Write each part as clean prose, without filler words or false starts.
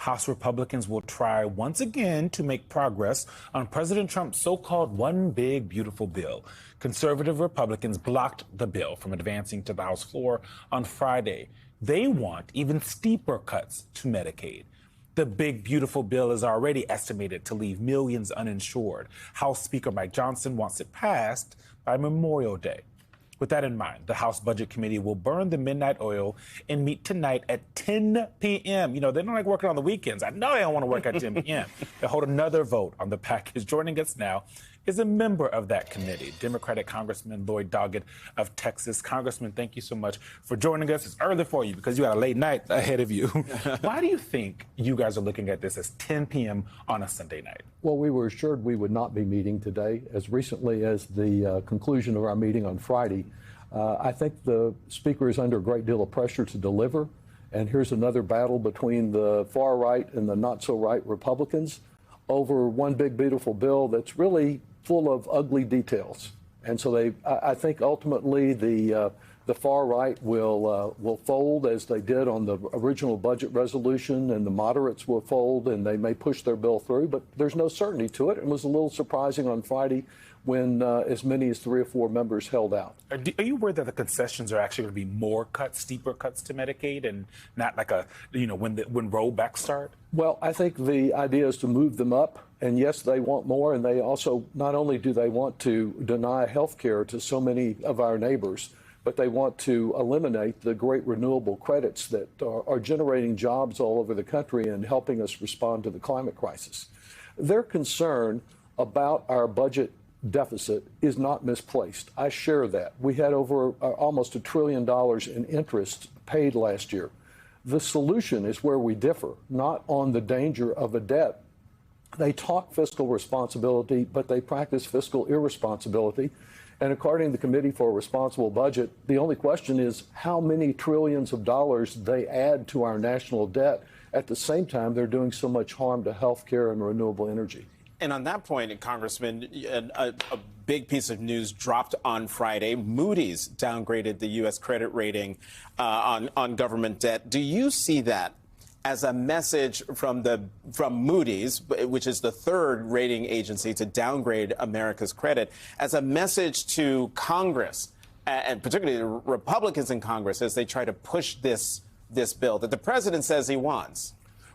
House Republicans will try once again to make progress on President Trump's so-called One Big Beautiful Bill. Conservative Republicans blocked the bill from advancing to the House floor on Friday. They want even steeper cuts to Medicaid. The Big Beautiful Bill is already estimated to leave millions uninsured. House Speaker Mike Johnson wants it passed by Memorial Day. With that in mind, the House Budget Committee will burn the midnight oil and meet tonight at 10 p.m. You know, they don't like working on the weekends. I know they don't want to work at 10 p.m. They'll hold another vote on the package. Joining us now is a member of that committee, Democratic Congressman Lloyd Doggett of Texas. Congressman, thank you so much for joining us. It's early for you because you got a late night ahead of you. Why do you think you guys are looking at this as 10 p.m. on a Sunday night? Well, we were assured we would not be meeting today. As recently as the conclusion of our meeting on Friday, I think the Speaker is under a great deal of pressure to deliver. And here's another battle between the far right and the not so right Republicans over one big beautiful bill that's really full of ugly details. And so I think ultimately the far right will fold as they did on the original budget resolution, and the moderates will fold and they may push their bill through, but there's no certainty to it. It was a little surprising on Friday when as many as 3 or 4 members held out. Are you worried that the concessions are actually going to be more cuts, steeper cuts to Medicaid, and not like when rollbacks start? Well, I think the idea is to move them up. And yes, they want more. And they also, not only do they want to deny health care to so many of our neighbors, but they want to eliminate the great renewable credits that are generating jobs all over the country and helping us respond to the climate crisis. Their concern about our budget deficit is not misplaced. I share that. We had over almost $1 trillion in interest paid last year. The solution is where we differ, not on the danger of a debt. They talk fiscal responsibility, but they practice fiscal irresponsibility. And according to the Committee for a Responsible Budget, the only question is how many trillions of dollars they add to our national debt. At the same time, they're doing so much harm to health care and renewable energy. And on that point, Congressman, a big piece of news dropped on Friday. Moody's downgraded the U.S. credit rating on government debt. Do you see that as a message from Moody's, which is the third rating agency to downgrade America's credit, as a message to Congress, and particularly the Republicans in Congress, as they try to push this bill that the president says he wants?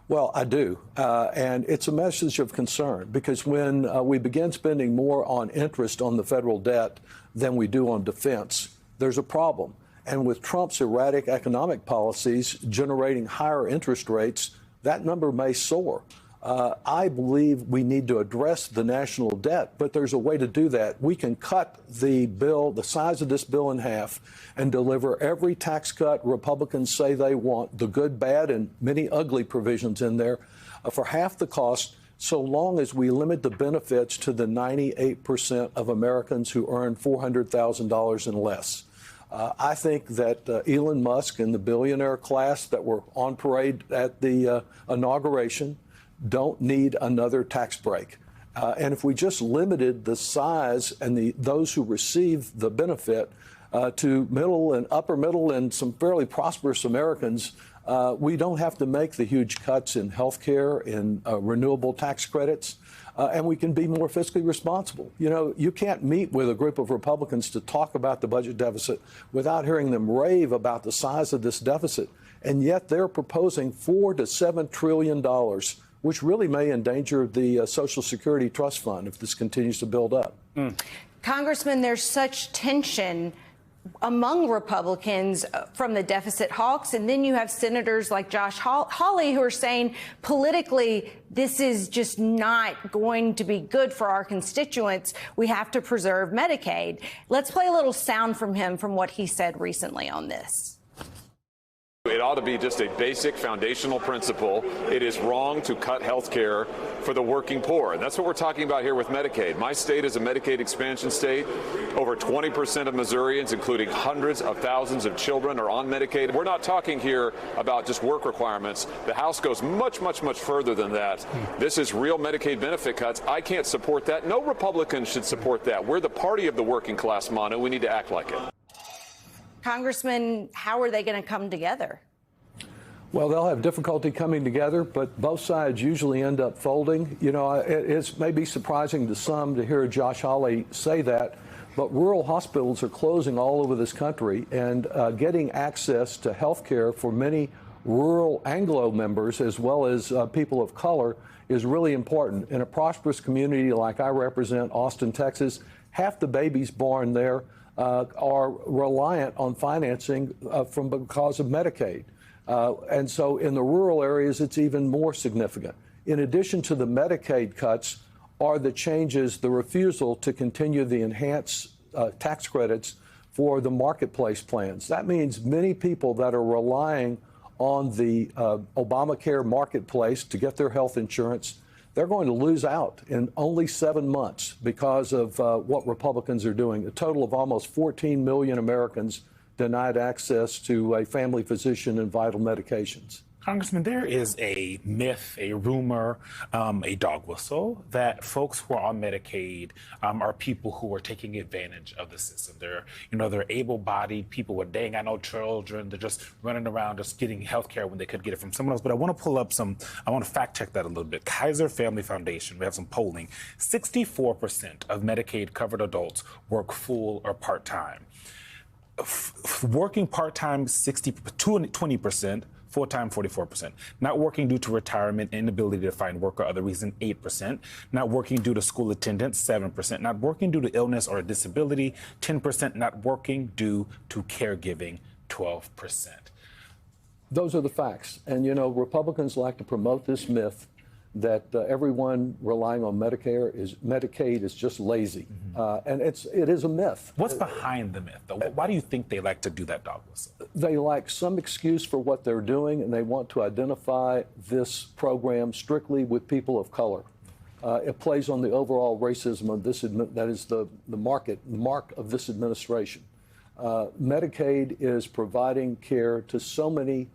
Well, I do. And it's a message of concern because when we begin spending more on interest on the federal debt than we do on defense, there's a problem. And with Trump's erratic economic policies generating higher interest rates, that number may soar. I believe we need to address the national debt, but there's a way to do that. We can cut the size of this bill in half, and deliver every tax cut Republicans say they want, the good, bad, and many ugly provisions in there, for half the cost, so long as we limit the benefits to the 98% of Americans who earn $400,000 and less. I think that Elon Musk and the billionaire class that were on parade at the inauguration don't need another tax break. And if we just limited the size and those who receive the benefit to middle and upper middle and some fairly prosperous Americans, we don't have to make the huge cuts in health care, in renewable tax credits, and we can be more fiscally responsible. You know, you can't meet with a group of Republicans to talk about the budget deficit without hearing them rave about the size of this deficit. And yet they're proposing $4 to $7 trillion, which really may endanger the Social Security Trust Fund if this continues to build up. Congressman, there's such tension among Republicans from the deficit hawks, and then you have senators like Josh Hawley who are saying politically this is just not going to be good for our constituents. We have to preserve Medicaid. Let's play a little sound from him from what he said recently on this. It ought to be just a basic foundational principle. It is wrong to cut health care for the working poor. And that's what we're talking about here with Medicaid. My state is a Medicaid expansion state. Over 20% of Missourians, including hundreds of thousands of children, are on Medicaid. We're not talking here about just work requirements. The House goes much, much, much further than that. This is real Medicaid benefit cuts. I can't support that. No Republican should support that. We're the party of the working class, Manu. We need to act like it. Congressman, how are they going to come together? Well, they'll have difficulty coming together, but both sides usually end up folding. You know, it's maybe surprising to some to hear Josh Hawley say that, but rural hospitals are closing all over this country, and getting access to health care for many rural Anglo members as well as people of color is really important. In a prosperous community like I represent, Austin, Texas, half the babies born there are reliant on financing because of Medicaid. And so in the rural areas, it's even more significant. In addition to the Medicaid cuts are the changes, the refusal to continue the enhanced tax credits for the marketplace plans. That means many people that are relying on the Obamacare marketplace to get their health insurance, they're going to lose out in only 7 months because of what Republicans are doing. A total of almost 14 million Americans denied access to a family physician and vital medications. Congressman, there is a myth, a rumor, a dog whistle that folks who are on Medicaid are people who are taking advantage of the system. They're able-bodied people with they ain't got no children. They're just running around just getting health care when they could get it from someone else. But I want to pull up I want to fact check that a little bit. Kaiser Family Foundation, we have some polling. 64% of Medicaid covered adults work full or part-time. Working part-time, 20%. Full-time, 44%. Not working due to retirement, inability to find work or other reason, 8%. Not working due to school attendance, 7%. Not working due to illness or disability, 10%. Not working due to caregiving, 12%. Those are the facts. And, you know, Republicans like to promote this myth that everyone relying on Medicaid is just lazy. And it is a myth. What's behind the myth, though? Why do you think they like to do that dog whistle? They like some excuse for what they're doing, and they want to identify this program strictly with people of color. It plays on the overall racism of this, that is the mark of this administration. Medicaid is providing care to so many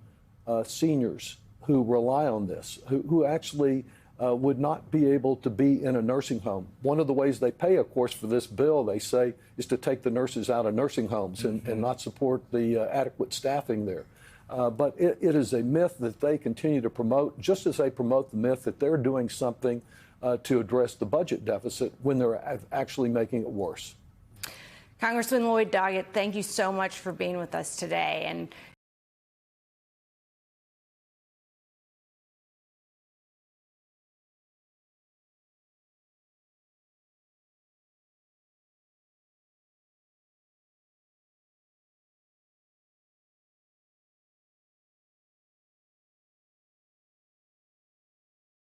seniors who rely on this, who actually would not be able to be in a nursing home. One of the ways they pay, of course, for this bill, they say, is to take the nurses out of nursing homes and not support the adequate staffing there. But it is a myth that they continue to promote, just as they promote the myth that they're doing something to address the budget deficit when they're actually making it worse. Congressman Lloyd Doggett, thank you so much for being with us today. And